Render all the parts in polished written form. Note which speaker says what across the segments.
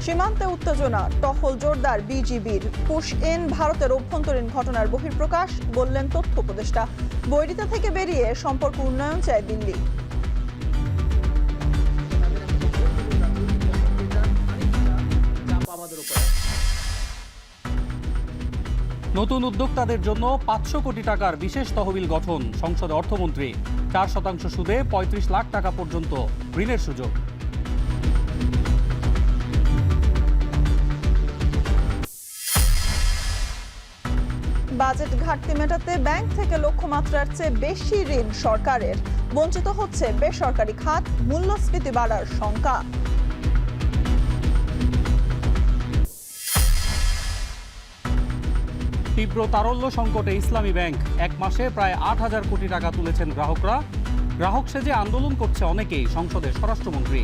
Speaker 1: সীমান্তে উত্তেজনা, টহল জোরদার বিজিবির। পুশ ইন ভারতের অভ্যন্তরীণ ঘটনার বহিঃপ্রকাশ, বললেন তথ্য উপদেষ্টা। বৈরিতা থেকে বেরিয়ে সম্পর্ক উন্নয়ন চায় দিল্লি।
Speaker 2: নতুন উদ্যোক্তাদের জন্য 500 কোটি টাকার বিশেষ তহবিল গঠন, সংসদে অর্থমন্ত্রী। 4% সুদে 35 লাখ টাকা পর্যন্ত ঋণের সুযোগ।
Speaker 1: বাজেট ঘাটতি মেটাতে ব্যাংক থেকে লক্ষ্যমাত্রার চেয়ে বেশি ঋণ সরকারের। বঞ্চিত হচ্ছে বেসরকারি খাত, মূল্যস্ফীতি বাড়ার শঙ্কা।
Speaker 2: তীব্র তারল্য সংকটে ইসলামী ব্যাংক। এক মাসে প্রায় 8,000 কোটি টাকা তুলেছেন গ্রাহকরা। গ্রাহক সেজে আন্দোলন করছে অনেকেই, সংসদে স্বরাষ্ট্রমন্ত্রী।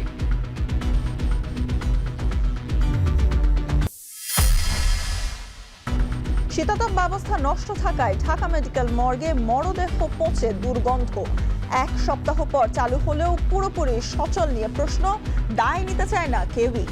Speaker 1: শীতাতপ ব্যবস্থা নষ্ট থাকায় ঢাকা মেডিকেল মর্গে মরদেহ পৌঁছে দুর্গন্ধ। 1 সপ্তাহ পর চালু হলেও পুরোপুরি সচল নিয়ে প্রশ্ন, দায় নিতে চায় না কেউই।